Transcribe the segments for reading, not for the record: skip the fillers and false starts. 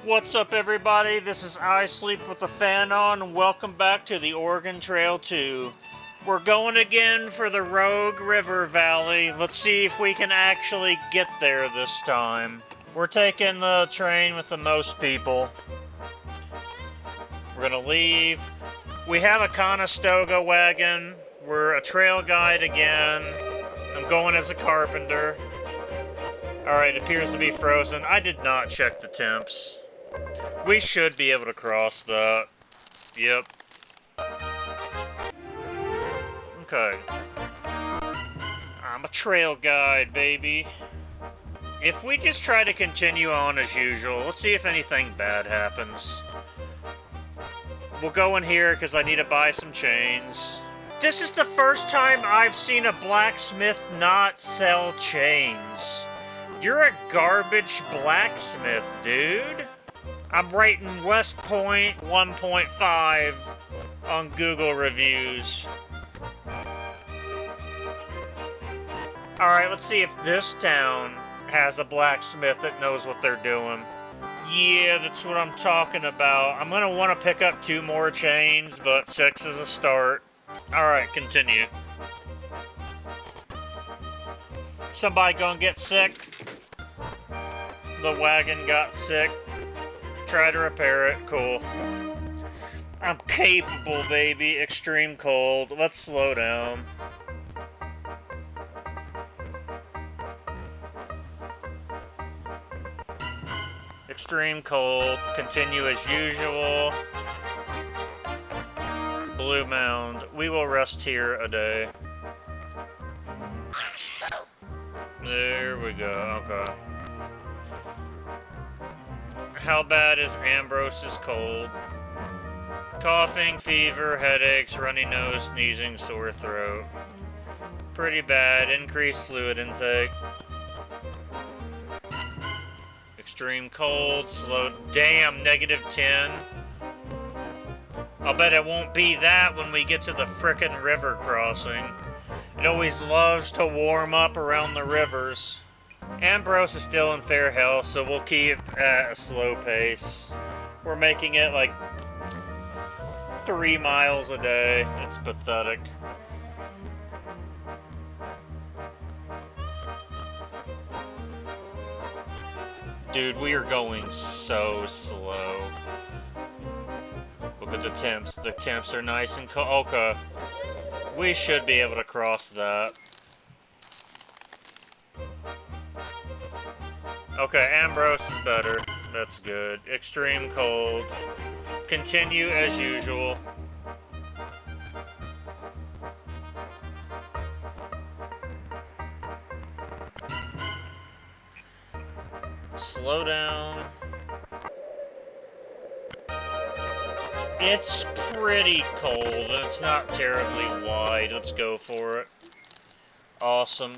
What's up, everybody? This is ISleepWithAFanOn, and welcome back to the Oregon Trail 2. We're going again for the Rogue River Valley. Let's see if we can actually get there this time. We're taking the train with the most people. We're gonna leave. We have a Conestoga wagon. We're a trail guide again. I'm going as a carpenter. Alright, it appears to be frozen. I did not check the temps. We should be able to cross that. Yep. Okay. I'm a trail guide, baby. If we just try to continue on as usual, let's see if anything bad happens. We'll go in here because I need to buy some chains. This is the first time I've seen a blacksmith not sell chains. You're a garbage blacksmith, dude. I'm rating West Point 1.5 on Google reviews. Alright, let's see if this town has a blacksmith that knows what they're doing. Yeah, that's what I'm talking about. I'm gonna want to pick up 2 more chains, but 6 is a start. Alright, continue. Somebody gonna get sick? The wagon got sick. Try to repair it. Cool. I'm capable, baby. Extreme cold. Let's slow down. Extreme cold. Continue as usual. Blue Mound. We will rest here a day. There we go. Okay. How bad is Ambrose's cold? Coughing, fever, headaches, runny nose, sneezing, sore throat. Pretty bad. Increased fluid intake. Extreme cold, slow. Damn, -10. I'll bet it won't be that when we get to the frickin' river crossing. It always loves to warm up around the rivers. Ambrose is still in fair health, so we'll keep at a slow pace. We're making it like 3 miles a day. It's pathetic. Dude, we are going so slow. Look at the temps. The temps are nice and cold. Okay. We should be able to cross that. Okay, Ambrose is better. That's good. Extreme cold. Continue as usual. Slow down. It's pretty cold, and it's not terribly wide. Let's go for it. Awesome.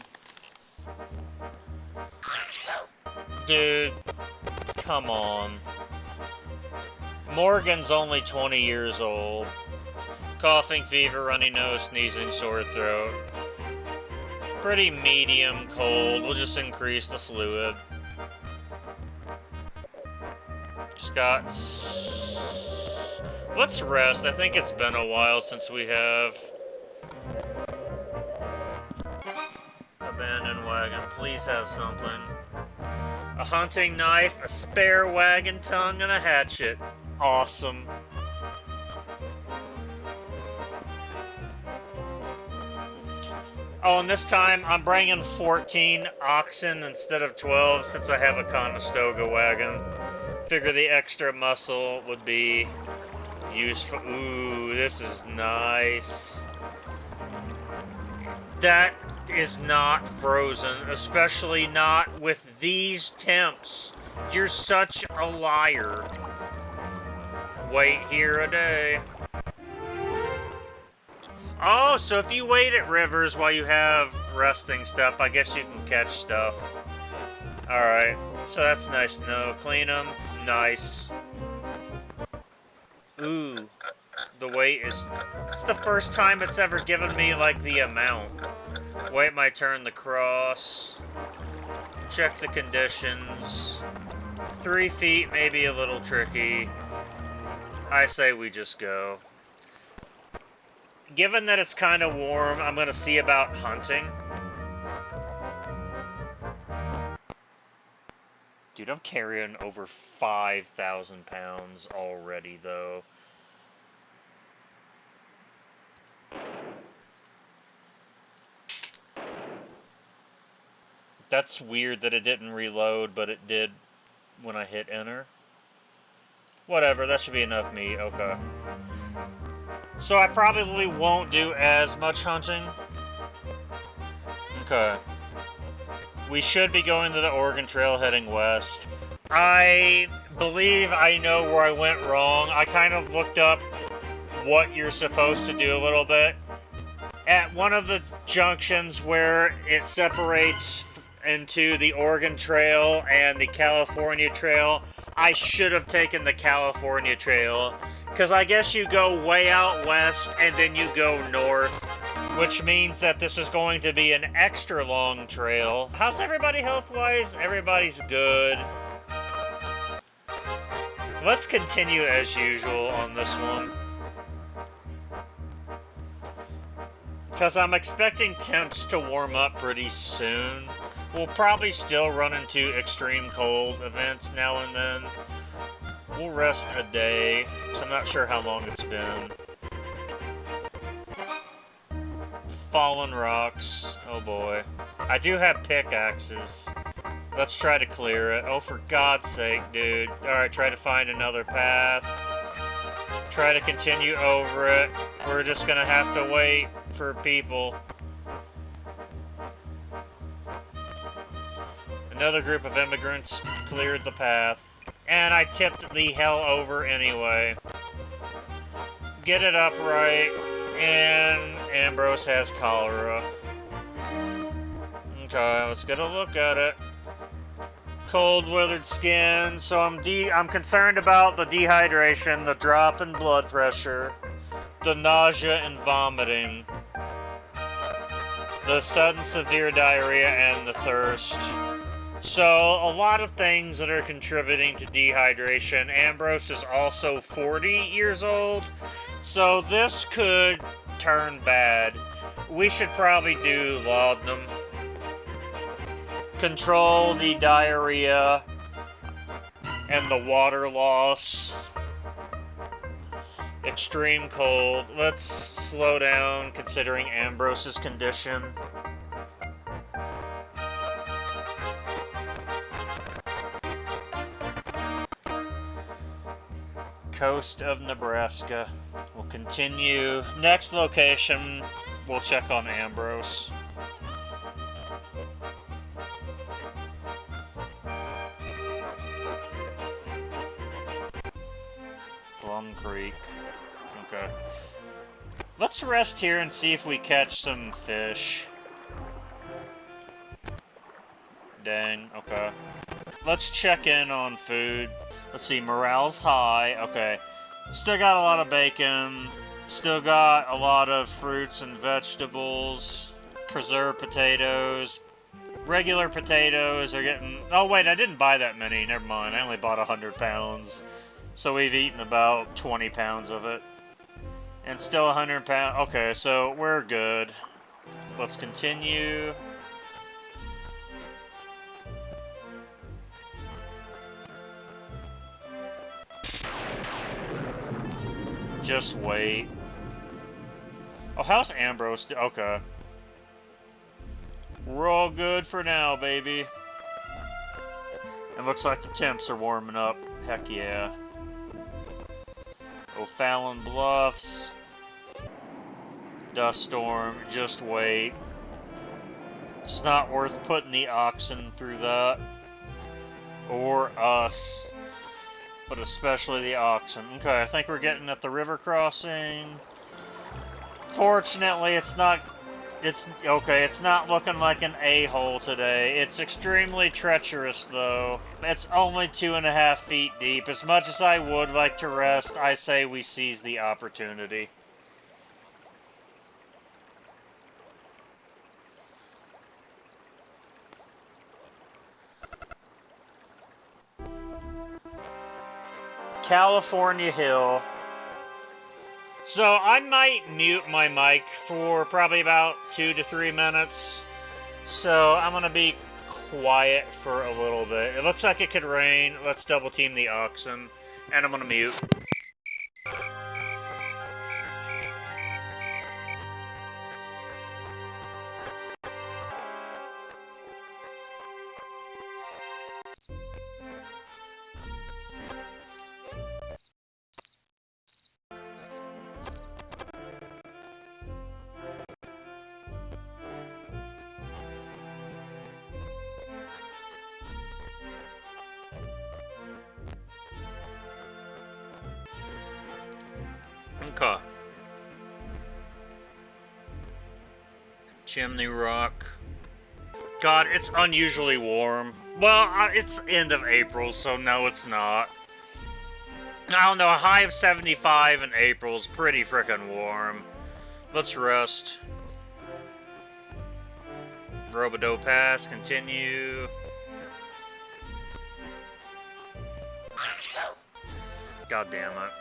Dude, come on. Morgan's only 20 years old. Coughing, fever, runny nose, sneezing, sore throat. Pretty medium cold. We'll just increase the fluid. Scott, let's rest. I think it's been a while since we have. Abandoned wagon. Please have something. A hunting knife, a spare wagon tongue, and a hatchet. Awesome. Oh, and this time I'm bringing 14 oxen instead of 12 since I have a Conestoga wagon. Figure the extra muscle would be useful. Ooh, this is nice. That is not frozen, especially not with these temps. You're such a liar. Wait here a day. Oh, so if you wait at rivers while you have resting stuff, I guess you can catch stuff. Alright, so that's nice to know. Clean them. Nice. Ooh. The weight is... It's the first time it's ever given me, like, the amount. Wait my turn to cross. Check the conditions. 3 feet may be a little tricky. I say we just go. Given that it's kind of warm, I'm going to see about hunting. Dude, I'm carrying over 5,000 pounds already, though. That's weird that it didn't reload, but it did when I hit enter. Whatever, that should be enough meat. Okay. So I probably won't do as much hunting. Okay. We should be going to the Oregon Trail heading west. I believe I know where I went wrong. I kind of looked up what you're supposed to do a little bit. At one of the junctions where it separates into the Oregon Trail and the California Trail, I should have taken the California Trail. Because I guess you go way out west and then you go north, which means that this is going to be an extra long trail. How's everybody health-wise? Everybody's good. Let's continue as usual on this one. Because I'm expecting temps to warm up pretty soon. We'll probably still run into extreme cold events now and then. We'll rest a day, so I'm not sure how long it's been. Fallen rocks. Oh boy. I do have pickaxes. Let's try to clear it. Oh, for God's sake, dude. Alright, try to find another path. Try to continue over it. We're just gonna have to wait for people. Another group of immigrants cleared the path. And I tipped the hell over anyway. Get it upright. And Ambrose has cholera. Okay, let's get a look at it. Cold, withered skin. So I'm concerned about the dehydration, the drop in blood pressure, the nausea and vomiting, the sudden severe diarrhea, and the thirst. So, a lot of things that are contributing to dehydration. Ambrose is also 40 years old, so this could turn bad. We should probably do laudanum. Control the diarrhea and the water loss. Extreme cold. Let's slow down considering Ambrose's condition. Coast of Nebraska. We'll continue. Next location, we'll check on Ambrose. Plum Creek. Okay. Let's rest here and see if we catch some fish. Dang, okay. Let's check in on food. Let's see, morale's high. Okay. Still got a lot of bacon. Still got a lot of fruits and vegetables. Preserved potatoes. Regular potatoes are getting... Oh, wait, I didn't buy that many. Never mind. I only bought 100 pounds. So we've eaten about 20 pounds of it. And still 100 pounds. Okay, so we're good. Let's continue. Just wait. Oh, how's Ambrose? Okay. We're all good for now, baby. It looks like the temps are warming up. Heck yeah. O'Fallon Bluffs. Dust storm. Just wait. It's not worth putting the oxen through that. Or us. But especially the oxen. Okay, I think we're getting at the river crossing. Fortunately, it's not looking like an a-hole today. It's extremely treacherous, though. It's only 2.5 feet deep. As much as I would like to rest, I say we seize the opportunity. California Hill. So I might mute my mic for probably about 2 to 3 minutes. So I'm going to be quiet for a little bit. It looks like it could rain. Let's double team the oxen. And I'm going to mute. Okay. Chimney Rock. God, it's unusually warm. Well, it's end of April, so no, it's not. I don't know, a high of 75 in April is pretty frickin' warm. Let's rest. Robidoux Pass, continue. God damn it.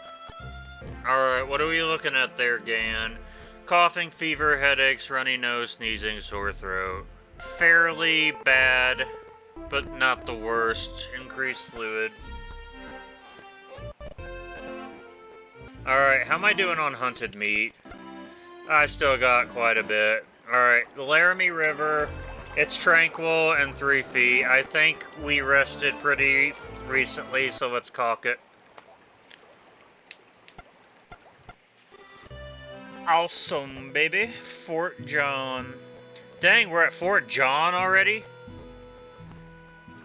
Alright, what are we looking at there, Gan? Coughing, fever, headaches, runny nose, sneezing, sore throat. Fairly bad, but not the worst. Increased fluid. Alright, how am I doing on hunted meat? I still got quite a bit. Alright, the Laramie River. It's tranquil and 3 feet. I think we rested pretty recently, so let's caulk it. Awesome, baby. Fort John. Dang, we're at Fort John already?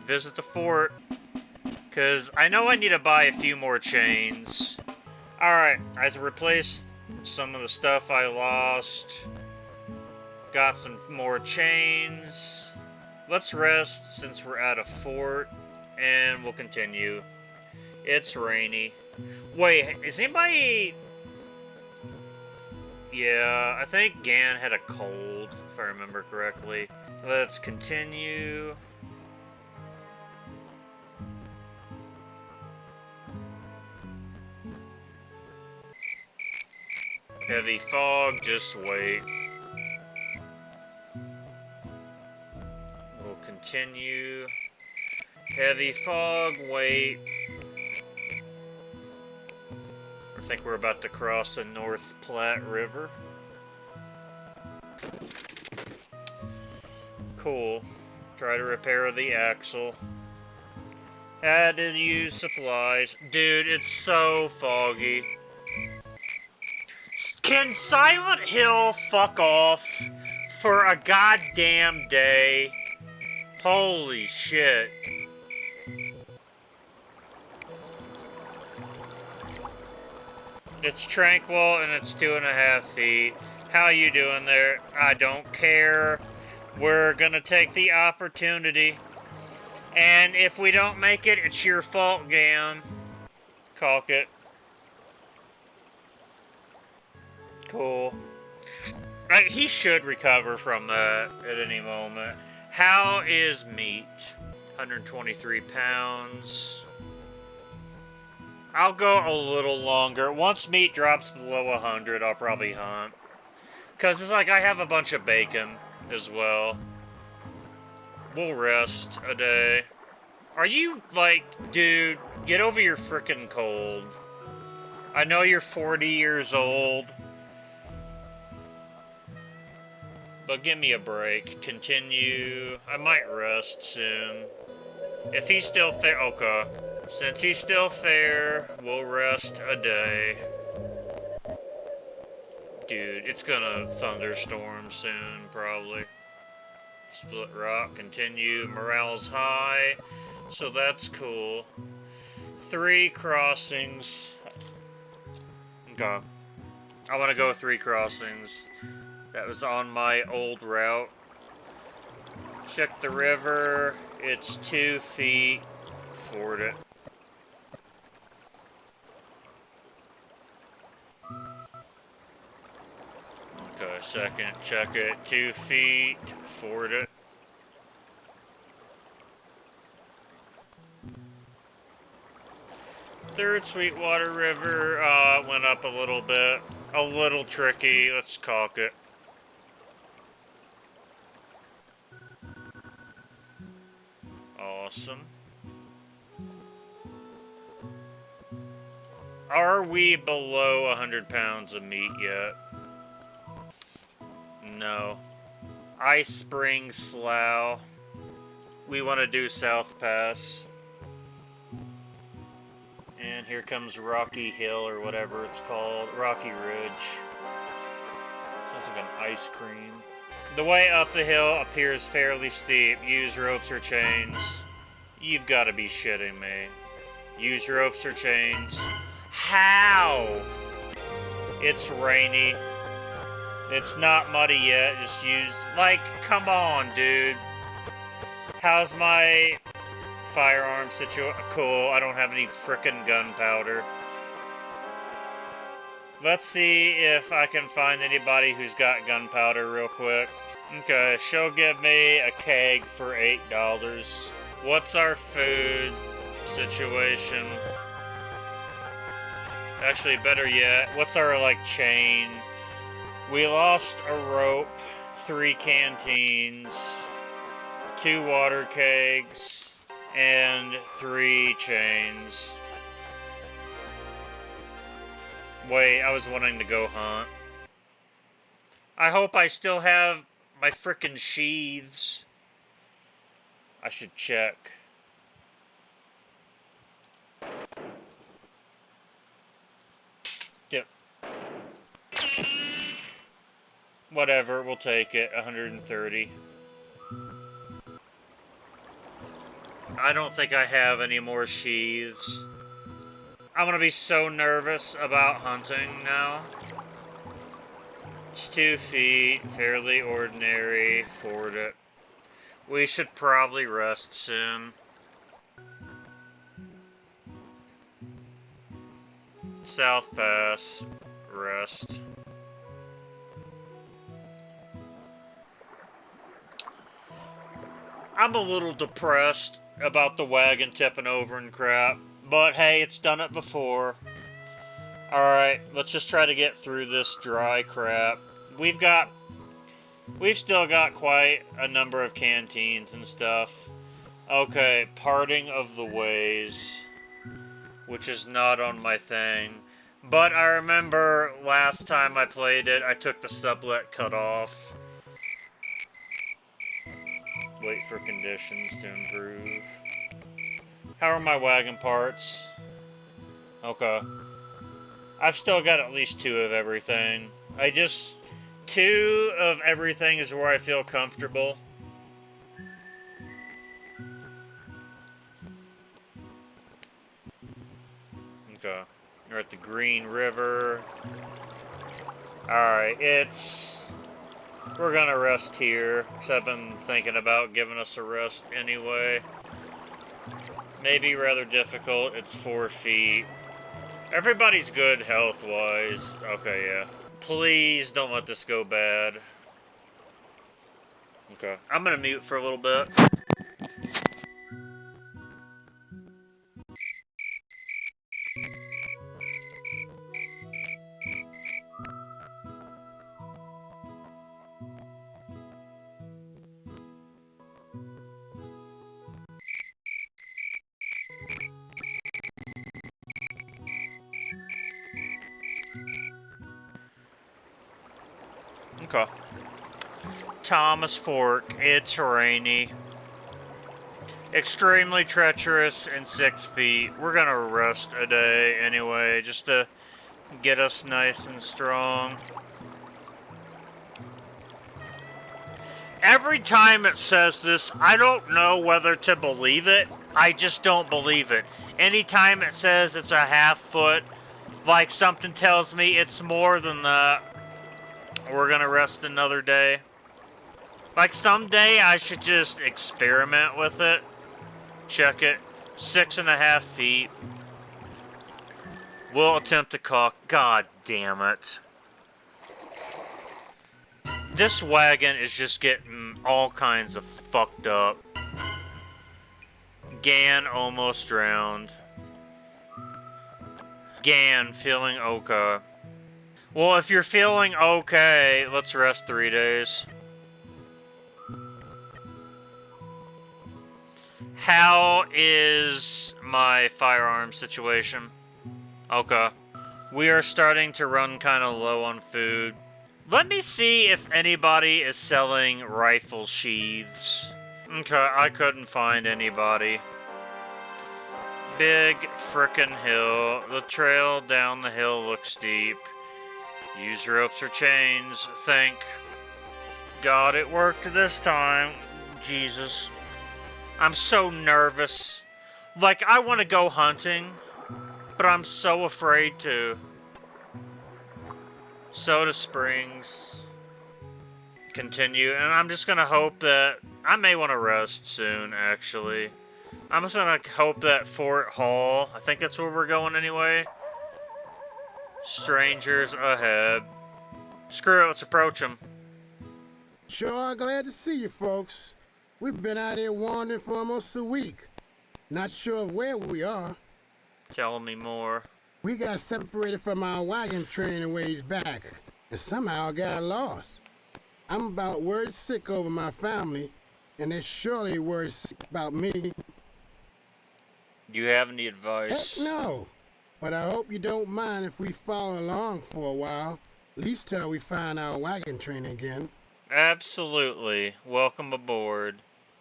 Visit the fort. Because I know I need to buy a few more chains. Alright, I replaced some of the stuff I lost. Got some more chains. Let's rest since we're at a fort. And we'll continue. It's rainy. Wait, is anybody... Yeah, I think Gan had a cold, if I remember correctly. Let's continue. Heavy fog, just wait. We'll continue. Heavy fog, wait. I think we're about to cross the North Platte River. Cool. Try to repair the axle. Had to use supplies. Dude, it's so foggy. Can Silent Hill fuck off for a goddamn day? Holy shit. It's tranquil and it's 2.5 feet. How you doing there? I don't care. We're gonna take the opportunity. And if we don't make it, it's your fault, Gam. Caulk it. Cool. Right, he should recover from that at any moment. How is meat? 123 pounds. I'll go a little longer. Once meat drops below 100, I'll probably hunt. Because it's like I have a bunch of bacon as well. We'll rest a day. Are you, like, dude, get over your frickin' cold. I know you're 40 years old. But give me a break. Continue. I might rest soon. If he's still fair, okay. Since he's still fair, we'll rest a day. Dude, it's gonna thunderstorm soon, probably. Split rock, continue. Morale's high, so that's cool. 3 crossings. Okay. I want to go 3 crossings. That was on my old route. Check the river. It's 2 feet. Ford it. Okay, second. Check it. 2 feet. Ford it. Third Sweetwater River went up a little bit. A little tricky. Let's caulk it. Awesome. Are we below 100 pounds of meat yet? No. Ice Spring Slough. We want to do South Pass. And here comes Rocky Hill, or whatever it's called. Rocky Ridge. Sounds like an ice cream. The way up the hill appears fairly steep. Use ropes or chains. You've got to be shitting me. Use ropes or chains. How? It's rainy. It's not muddy yet. Just use... Like, come on, dude. How's my firearm situation? Cool. I don't have any frickin' gunpowder. Let's see if I can find anybody who's got gunpowder real quick. Okay, she'll give me a keg for $8. What's our food situation? Actually, better yet, what's our, like, chain? We lost a rope, 3 canteens, 2 water kegs, and 3 chains. Wait, I was wanting to go hunt. I hope I still have my frickin' sheaths. I should check. Yep. Whatever, we'll take it. 130. I don't think I have any more sheaths. I'm gonna be so nervous about hunting now. It's 2 feet, fairly ordinary, ford it. We should probably rest soon. South Pass, rest. I'm a little depressed about the wagon tipping over and crap, but hey, it's done it before. Alright, let's just try to get through this dry crap. We've still got quite a number of canteens and stuff. Okay, parting of the ways, which is not on my thing. But I remember last time I played it, I took the sublet cut off. Wait for conditions to improve. How are my wagon parts? Okay. I've still got at least 2 of everything. 2 of everything is where I feel comfortable. Okay. We're at the Green River. Alright, we're gonna rest here, because I've been thinking about giving us a rest anyway. Maybe rather difficult. It's 4 feet. Everybody's good health-wise. Okay, yeah. Please don't let this go bad. Okay. I'm gonna mute for a little bit. Okay. Thomas Fork. It's rainy. Extremely treacherous and 6 feet. We're gonna rest a day anyway, just to get us nice and strong. Every time it says this, I don't know whether to believe it. I just don't believe it. Anytime it says it's a half foot, like something tells me it's more than that. We're gonna rest another day. Like someday I should just experiment with it. Check it. 6.5 feet. We'll attempt to caulk. God damn it. This wagon is just getting all kinds of fucked up. Gan almost drowned. Gan, feeling okay. Well, if you're feeling okay, let's rest 3 days. How is my firearm situation? Okay. We are starting to run kind of low on food. Let me see if anybody is selling rifle sheaths. Okay, I couldn't find anybody. Big frickin' hill. The trail down the hill looks steep. Use ropes or chains. Thank God it worked this time. Jesus. I'm so nervous. Like, I want to go hunting, but I'm so afraid to. Soda Springs. Continue, and I'm just gonna hope that... I may want to rest soon, actually. I'm just gonna hope that Fort Hall... I think that's where we're going anyway. Strangers ahead. Screw it, let's approach them. Sure glad to see you folks. We've been out here wandering for almost a week. Not sure of where we are. Tell me more. We got separated from our wagon train a ways back, and somehow got lost. I'm about word sick over my family, and they're surely word sick about me. Do you have any advice? Heck no, but I hope you don't mind if we follow along for a while, at least till we find our wagon train again. Absolutely. Welcome aboard.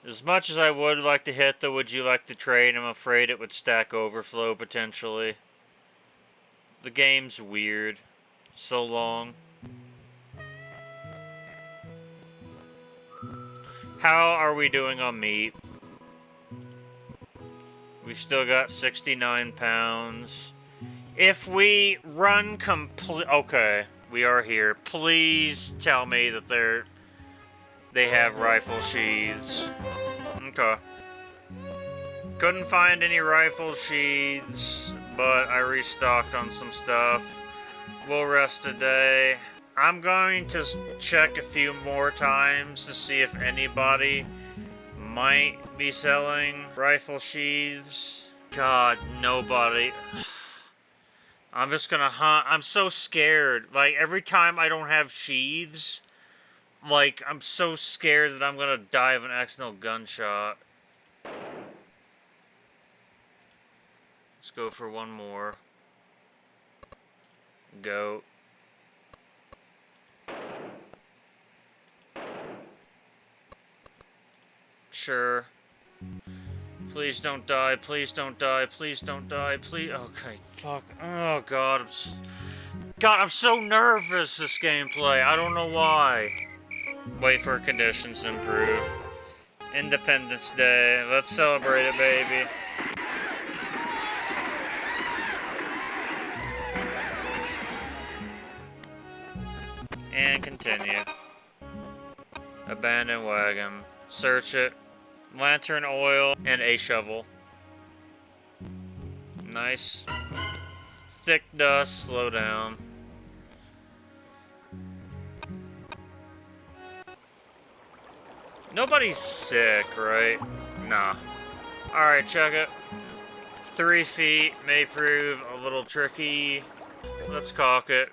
As much as I would like to hit the would you like to trade, I'm afraid it would stack overflow potentially. The game's weird. So long. How are we doing on meat? We've still got 69 pounds. If we run complete... Okay, we are here. Please tell me that they have rifle sheaths. Okay. Couldn't find any rifle sheaths, but I restocked on some stuff. We'll rest a day. I'm going to check a few more times to see if anybody might be selling rifle sheaths. God, nobody. I'm just gonna hunt. I'm so scared. Like, every time I don't have sheaths, like, I'm so scared that I'm gonna die of an accidental gunshot. Let's go for one more. Go. Sure. Please don't die, please don't die, please don't die, please... Okay, fuck. Oh, God, I'm so nervous, this gameplay. I don't know why. Wait for conditions to improve. Independence Day. Let's celebrate it, baby. And continue. Abandoned wagon. Search it. Lantern oil and a shovel. Nice. Thick dust, slow down. Nobody's sick, right? Nah. Alright, check it. 3 feet may prove a little tricky. Let's caulk it.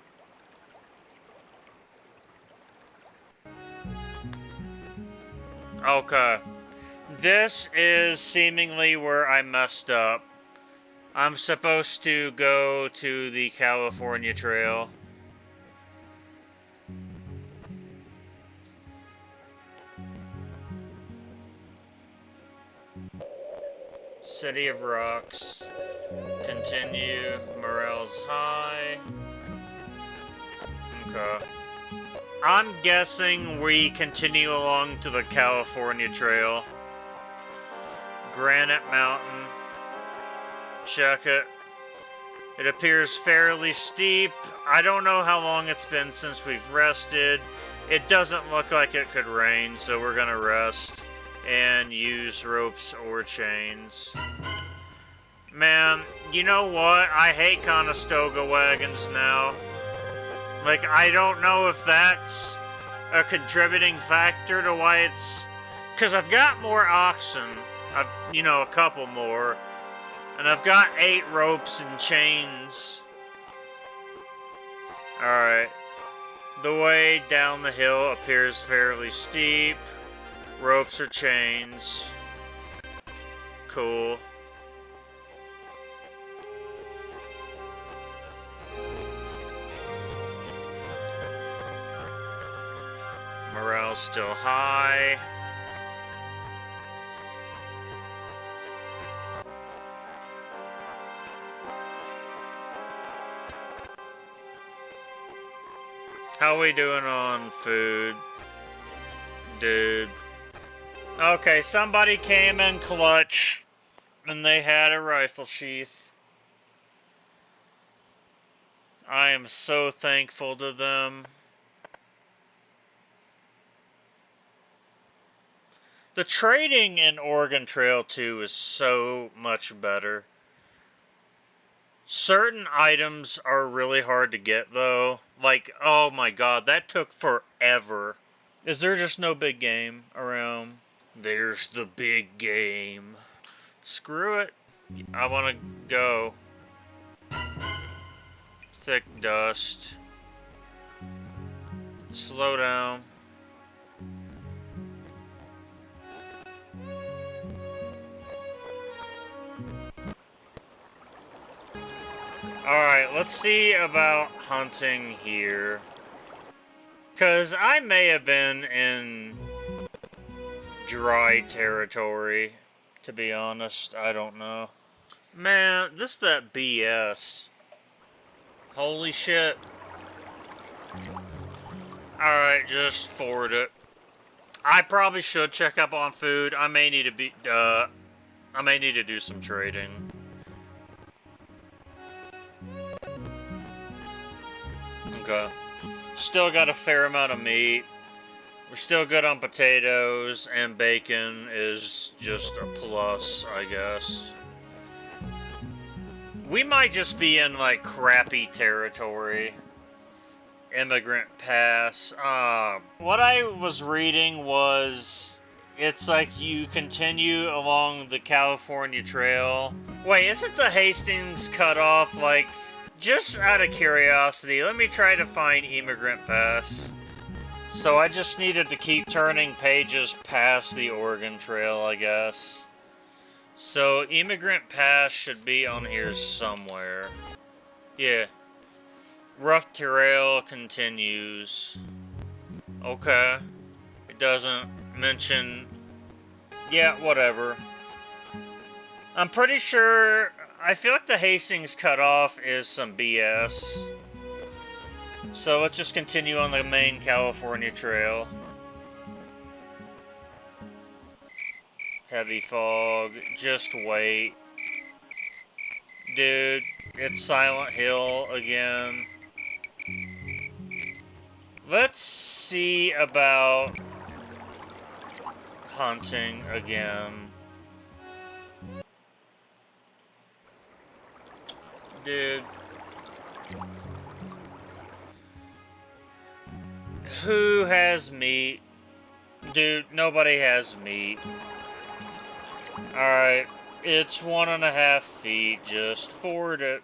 Okay. This is seemingly where I messed up. I'm supposed to go to the California Trail. City of Rocks. Continue. Morale's high. Okay. I'm guessing we continue along to the California Trail. Granite Mountain. Check it. It appears fairly steep. I don't know how long it's been since we've rested. It doesn't look like it could rain, so we're gonna rest and use ropes or chains. Man, you know what? I hate Conestoga wagons now. Like, I don't know if that's a contributing factor to why it's... Because I've got more oxen. A couple more. And I've got 8 ropes and chains. Alright. The way down the hill appears fairly steep. Ropes or chains. Cool. Morale's still high. How we doing on food? Dude. Okay, somebody came in clutch, and they had a rifle sheath. I am so thankful to them. The trading in Oregon Trail 2 is so much better. Certain items are really hard to get, though. Like, oh my god, that took forever. Is there just no big game around? There's the big game. Screw it. I want to go. Thick dust. Slow down. Alright, let's see about hunting here. Because I may have been in dry territory, to be honest. I don't know. Man, this is that BS. Holy shit. Alright, just forward it. I probably should check up on food. I may need to do some trading. Okay. Still got a fair amount of meat. We're still good on potatoes, and bacon is just a plus, I guess. We might just be in, like, crappy territory. Immigrant pass. What I was reading was... It's like you continue along the California Trail. Wait, isn't the Hastings cutoff, like... Just out of curiosity, let me try to find Immigrant Pass. So I just needed to keep turning pages past the Oregon Trail, I guess. So Immigrant Pass should be on here somewhere. Yeah. Rough Trail continues. Okay. It doesn't mention... Yeah, whatever. I'm pretty sure... I feel like the Hastings cutoff is some BS. So let's just continue on the main California Trail. Heavy fog. Just wait. Dude, it's Silent Hill again. Let's see about hunting again. Dude. Who has meat? Dude, nobody has meat. Alright, it's 1.5 feet. Just forward it.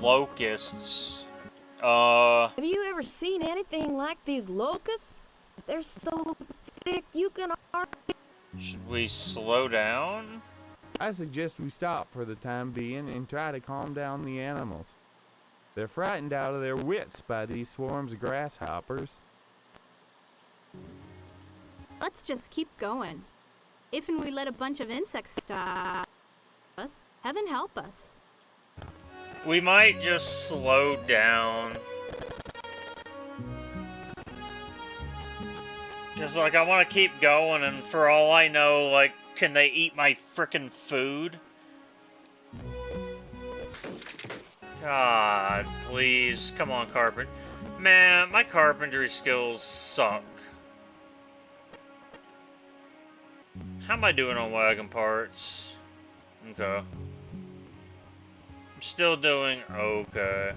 Locusts. Have you ever seen anything like these locusts? They're so thick you can Should we slow down? I suggest we stop for the time being and try to calm down the animals. They're frightened out of their wits by these swarms of grasshoppers. Let's just keep going. If and we let a bunch of insects stop us, heaven help us. We might just slow down. Because, like, I want to keep going, and for all I know, like, can they eat my frickin' food? God, please. Come on, carpenter. Man, my carpentry skills suck. How am I doing on wagon parts? Okay. I'm still doing okay.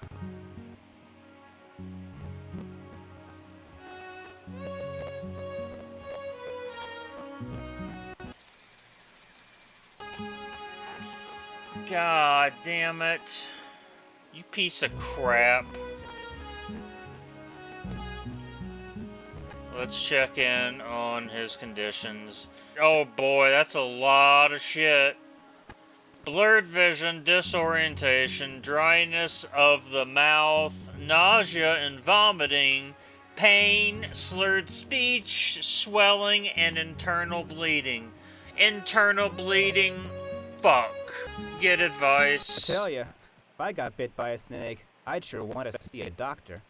God damn it. You piece of crap. Let's check in on his conditions. Oh boy, that's a lot of shit. Blurred vision, disorientation, dryness of the mouth, nausea and vomiting, pain, slurred speech, swelling, and internal bleeding. Internal bleeding? Fuck. Get advice. I tell ya, if I got bit by a snake, I'd sure want to see a doctor.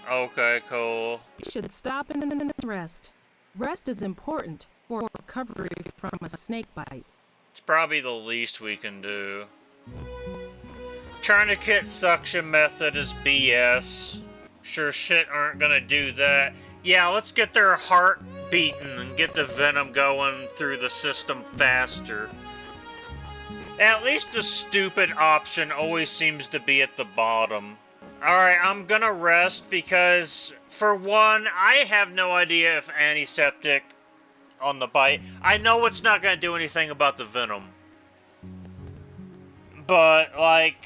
Okay, cool. You should stop and rest. Rest is important for recovery from a snake bite. It's probably the least we can do. Tourniquet suction method is BS. Sure shit aren't gonna do that. Yeah, let's get their heart beating and get the venom going through the system faster. At least the stupid option always seems to be at the bottom. Alright, I'm gonna rest because, for one, I have no idea if antiseptic on the bite. I know it's not gonna do anything about the venom. But, like,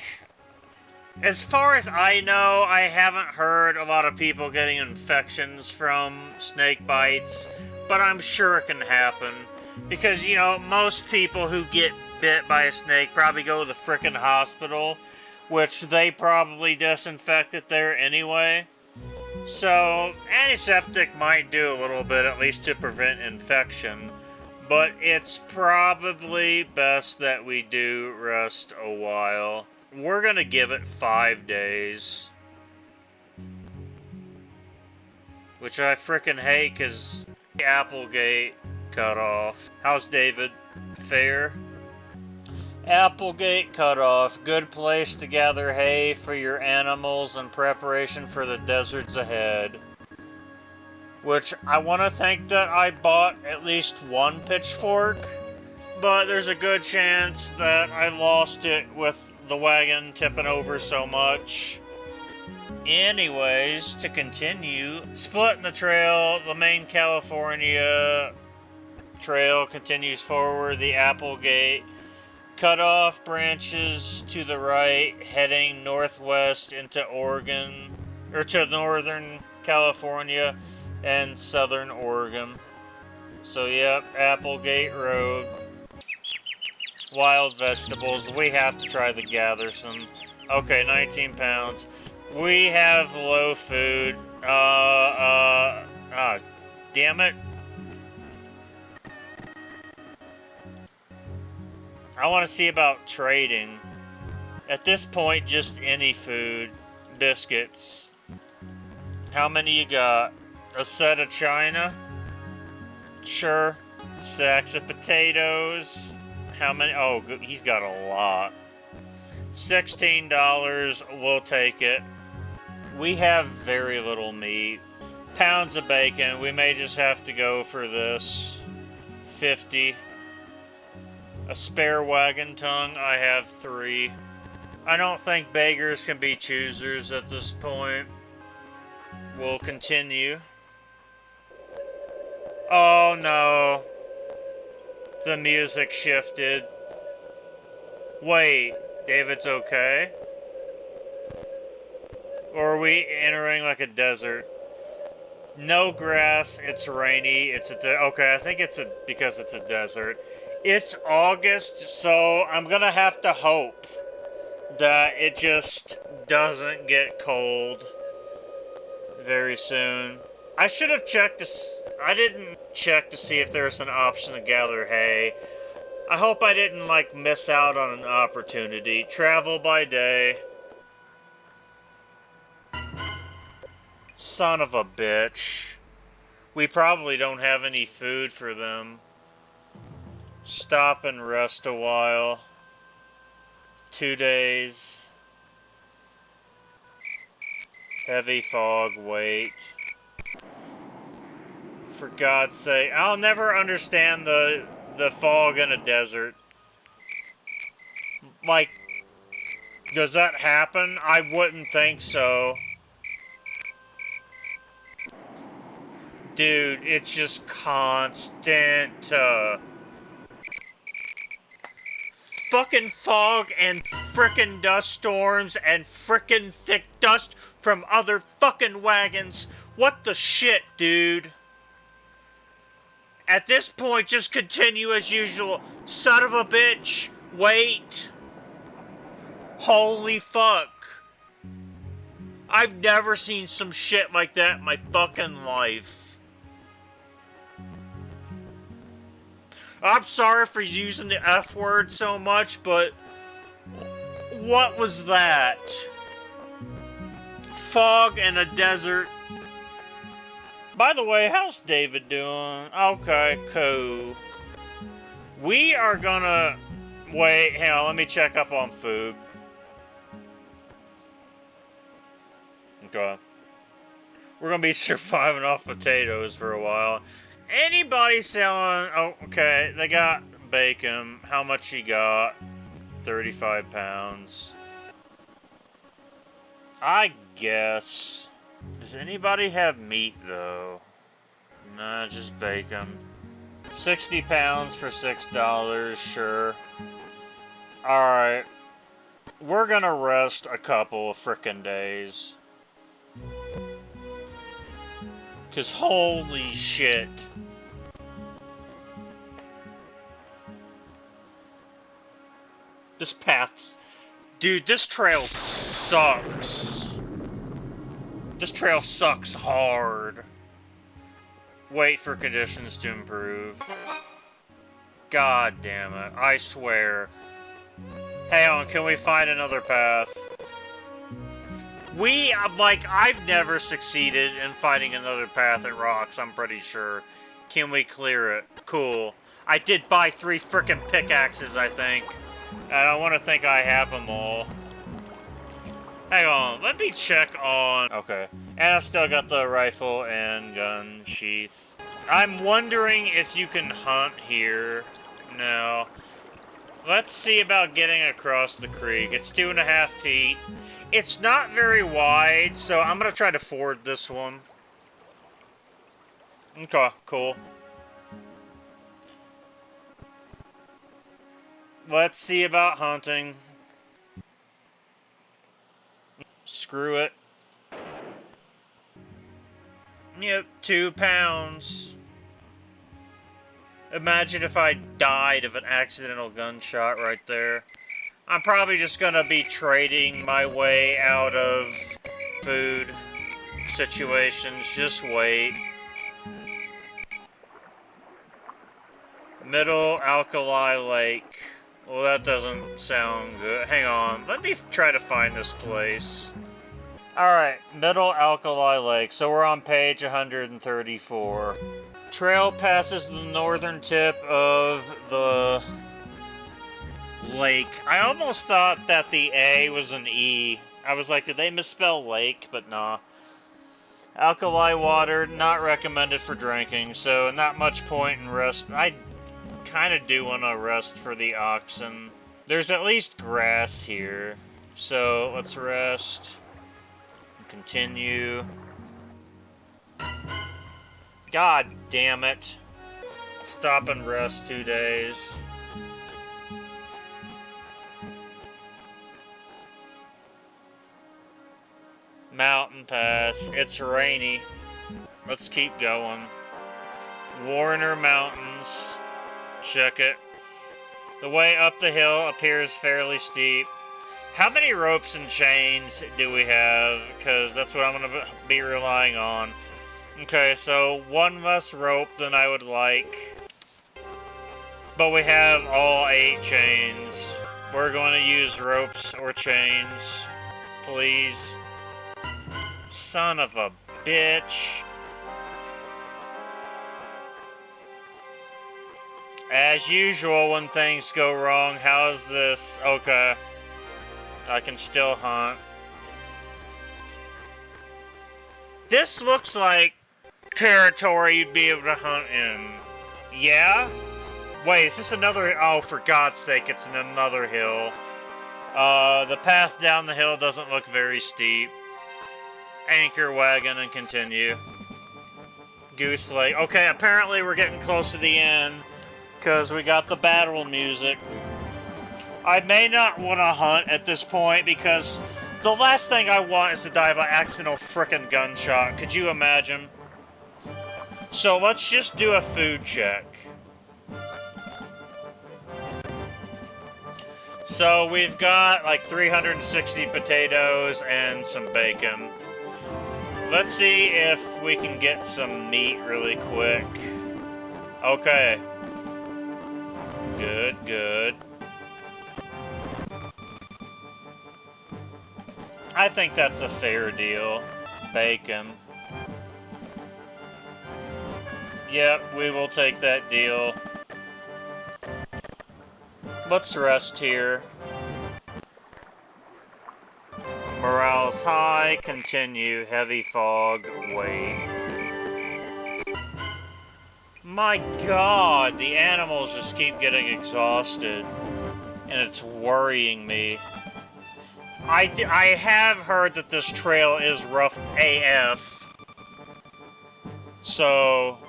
as far as I know, I haven't heard a lot of people getting infections from snake bites, but I'm sure it can happen. Because, you know, most people who get bit by a snake probably go to the frickin' hospital, which they probably disinfect it there anyway. So, antiseptic might do a little bit, at least to prevent infection, but it's probably best that we do rest a while. We're gonna give it 5 days. Which I frickin' hate, because Applegate cut off. How's David? Fair? Applegate cutoff. Good place to gather hay for your animals in preparation for the deserts ahead. Which I want to think that I bought at least one pitchfork, but there's a good chance that I lost it with the wagon tipping over so much. Anyways, to continue, splitting the trail, the main California trail continues forward, the Applegate cut off branches to the right, heading northwest into Oregon, or to northern California and southern Oregon. So, yep, Applegate Road. Wild vegetables. We have to try to gather some. Okay, 19 pounds. We have low food. Damn it. I want to see about trading. At this point, just any food. Biscuits. How many you got? A set of china? Sure. Sacks of potatoes. How many? Oh, he's got a lot. $16. We'll take it. We have very little meat. Pounds of bacon. We may just have to go for this. 50. A spare wagon tongue, I have 3. I don't think beggars can be choosers at this point. We'll continue. Oh no. The music shifted. Wait, David's okay? Or are we entering like a desert? No grass, it's rainy, it's okay, I think it's because it's a desert. It's August, so I'm gonna have to hope that it just doesn't get cold very soon. I should have checked I didn't check to see if there's an option to gather hay. I hope I didn't, like, miss out on an opportunity. Travel by day. Son of a bitch. We probably don't have any food for them. Stop and rest a while. 2 days. Heavy fog, wait. For God's sake, I'll never understand the fog in a desert. Like, does that happen? I wouldn't think so. Dude, it's just constant. fucking fog and frickin' dust storms and frickin' thick dust from other fucking wagons. What the shit, dude? At this point, just continue as usual. Son of a bitch. Wait. Holy fuck. I've never seen some shit like that in my fucking life. I'm sorry for using the F word so much, but what was that? Fog in a desert. By the way, how's David doing? Okay, cool. We are gonna... Wait, hang on, let me check up on food. Okay. We're gonna be surviving off potatoes for a while. Anybody selling... Oh, okay, they got bacon. How much you got? 35 pounds. I guess... Does anybody have meat, though? Nah, just bacon. 60 pounds for $6, sure. Alright. We're gonna rest a couple of frickin' days. 'Cause holy shit. This path... Dude, this trail sucks. This trail sucks hard. Wait for conditions to improve. God damn it. I swear. Hang on, can we find another path? I've never succeeded in finding another path at Rocks, I'm pretty sure. Can we clear it? Cool. I did buy 3 frickin' pickaxes, I think. And I want to think I have them all. Hang on, let me check on... Okay. And I've still got the rifle and gun sheath. I'm wondering if you can hunt here. No. Let's see about getting across the creek. It's 2.5 feet. It's not very wide, so I'm gonna try to ford this one. Okay, cool. Let's see about hunting. Screw it. Yep, 2 pounds. Imagine if I died of an accidental gunshot right there. I'm probably just gonna be trading my way out of food situations. Just wait. Middle Alkali Lake. Well, that doesn't sound good. Hang on. Let me try to find this place. Alright, Middle Alkali Lake. So we're on page 134. Trail passes the northern tip of the lake. I almost thought that the A was an E. I was like, did they misspell lake? But nah. Alkali water, not recommended for drinking, so not much point in rest. I kind of do want to rest for the oxen. There's at least grass here, so let's rest. Continue. God damn it. Stop and rest 2 days. Mountain Pass. It's rainy. Let's keep going. Warner Mountains. Check it. The way up the hill appears fairly steep. How many ropes and chains do we have? Because that's what I'm going to be relying on. Okay, so 1 less rope than I would like. But we have all 8 chains. We're going to use ropes or chains. Please. Son of a bitch. As usual, when things go wrong, how's this? Okay. I can still hunt. This looks like territory you'd be able to hunt in. Yeah? Wait, is this another... Oh, for God's sake, it's in another hill. The path down the hill doesn't look very steep. Anchor wagon and continue. Goose Lake. Okay, apparently we're getting close to the end. Because we got the battle music. I may not want to hunt at this point because the last thing I want is to die of an accidental frickin' gunshot. Could you imagine? So let's just do a food check. So we've got like 360 potatoes and some bacon. Let's see if we can get some meat really quick. Okay. Good, good. I think that's a fair deal. Bacon. Yep, we will take that deal. Let's rest here. Morale's high. Continue. Heavy fog. Wait. My god, the animals just keep getting exhausted. And it's worrying me. I have heard that this trail is rough AF. So...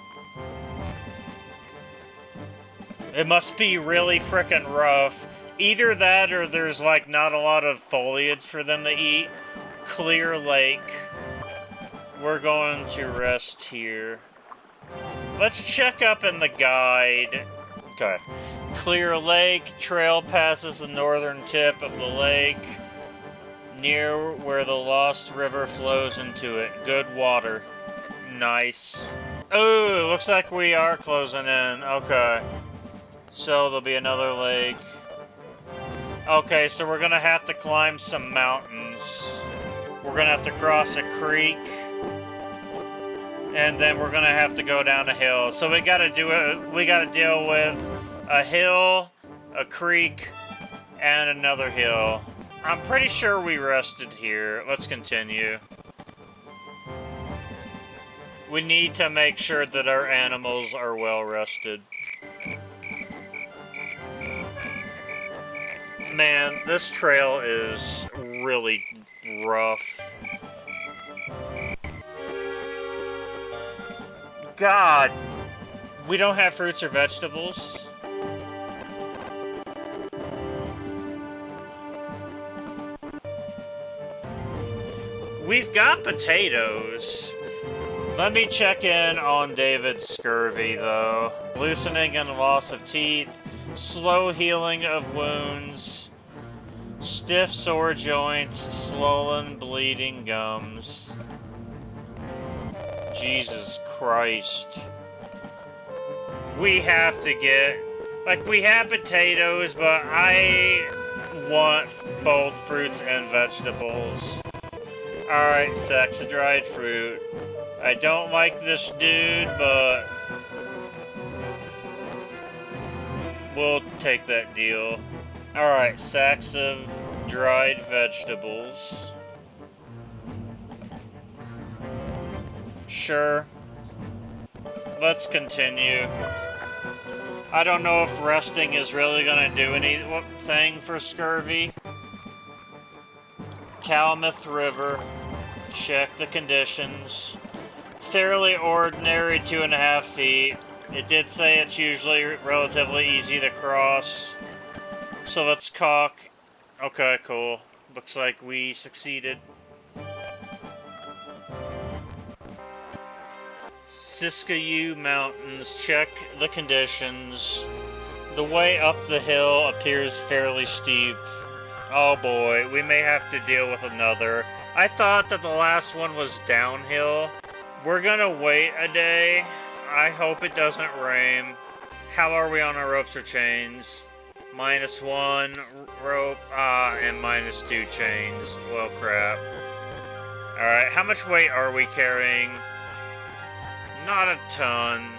it must be really frickin' rough. Either that or there's like not a lot of foliage for them to eat. Clear Lake. We're going to rest here. Let's check up in the guide. Okay. Clear Lake. Trail passes the northern tip of the lake, near where the Lost River flows into it. Good water. Nice. Oh, looks like we are closing in. Okay. So there'll be another lake. Okay, so we're gonna have to climb some mountains. We're gonna have to cross a creek. And then we're gonna have to go down a hill. So we gotta deal with a hill, a creek, and another hill. I'm pretty sure we rested here. Let's continue. We need to make sure that our animals are well rested. Man, this trail is really rough. God, we don't have fruits or vegetables. We've got potatoes. Let me check in on David's scurvy, though. Loosening and loss of teeth, slow healing of wounds, stiff sore joints, swollen bleeding gums. Jesus Christ. We have to get... like, we have potatoes, but I want both fruits and vegetables. Alright, sacks of dried fruit. I don't like this dude, but... we'll take that deal. Alright, sacks of dried vegetables. Sure. Let's continue. I don't know if resting is really gonna do anything for scurvy. Calumet River. Check the conditions. Fairly ordinary 2.5 feet. It did say it's usually relatively easy to cross. So let's caulk. Okay, cool. Looks like we succeeded. Siskiyou Mountains. Check the conditions. The way up the hill appears fairly steep. Oh boy, we may have to deal with another. I thought that the last one was downhill. We're gonna wait a day. I hope it doesn't rain. How are we on our ropes or chains? -1 rope, and -2 chains. Well, crap. Alright, how much weight are we carrying? Not a ton.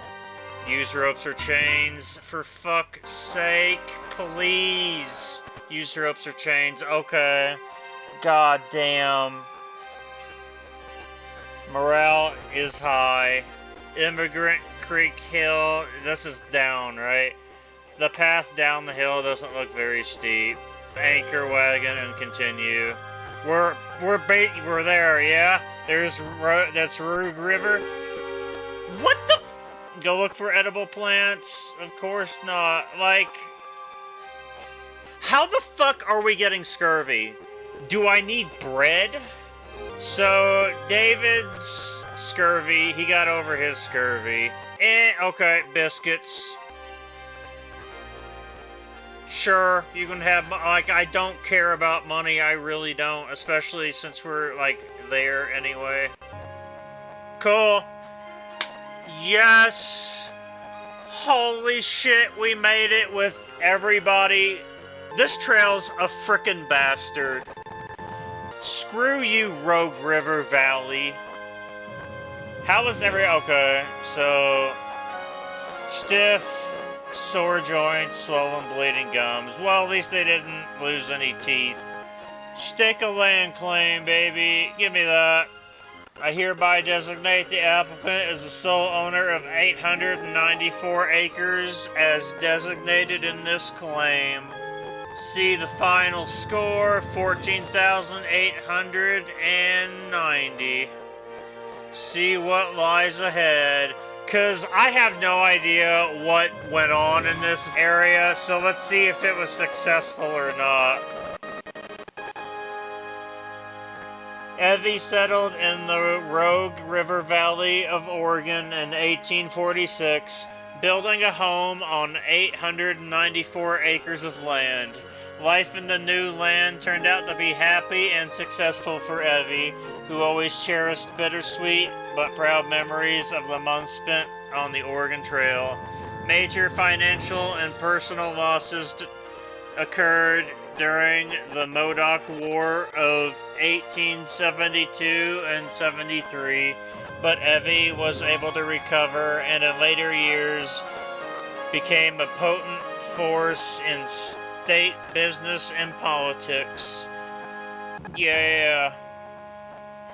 Use ropes or chains. For fuck's sake, please. Use ropes or chains. Okay. God damn. Morale is high. Immigrant Creek Hill. This is down, right? The path down the hill doesn't look very steep. Anchor wagon and continue. We're there, yeah? That's Rogue River. What the f- Go look for edible plants? Of course not. Like, How the fuck are we getting scurvy? Do I need bread? So, David's scurvy. He got over his scurvy. Okay, biscuits. Sure, you can have, like, I don't care about money, I really don't, especially since we're, like, there anyway. Cool. Yes! Holy shit, we made it with everybody. This trail's a frickin' bastard. Screw you, Rogue River Valley. How was okay, so... Stiff... Sore joints, swollen, bleeding gums. Well, at least they didn't lose any teeth. Stake a land claim, baby. Give me that. I hereby designate the applicant as the sole owner of 894 acres as designated in this claim. See the final score, 14,890. See what lies ahead. Because I have no idea what went on in this area, so let's see if it was successful or not. Evie settled in the Rogue River Valley of Oregon in 1846, building a home on 894 acres of land. Life in the new land turned out to be happy and successful for Evie, who always cherished bittersweet but proud memories of the months spent on the Oregon Trail. Major financial and personal losses occurred during the Modoc War of 1872 and 73, but Evie was able to recover and in later years became a potent force in state business and politics. Yeah.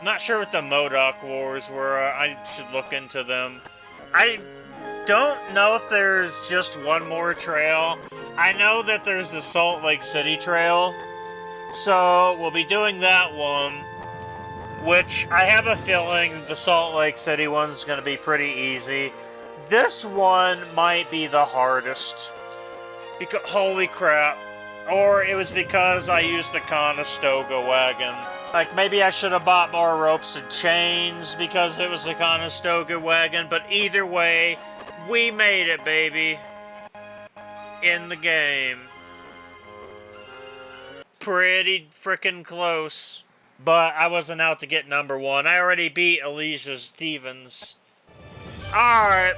Not sure what the Modoc Wars were. I should look into them. I don't know if there's just one more trail. I know that there's the Salt Lake City Trail. So we'll be doing that one. Which I have a feeling the Salt Lake City one's going to be pretty easy. This one might be the hardest. Because, holy crap. Or it was because I used the Conestoga wagon. Like, maybe I should have bought more ropes and chains because it was the Conestoga wagon, but either way, we made it, baby. In the game. Pretty frickin' close. But I wasn't out to get number one. I already beat Alicia Stevens. Alright,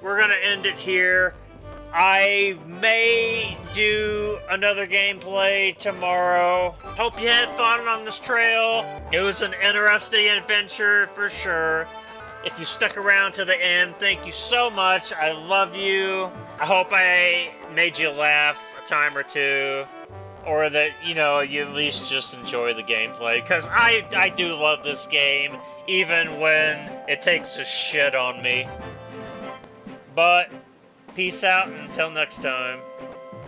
we're gonna end it here. I may do another gameplay tomorrow. Hope you had fun on this trail. It was an interesting adventure for sure. If you stuck around to the end, thank you so much. I love you. I hope I made you laugh a time or two. Or that, you know, you at least just enjoy the gameplay. Because I do love this game, even when it takes a shit on me. But... peace out until next time.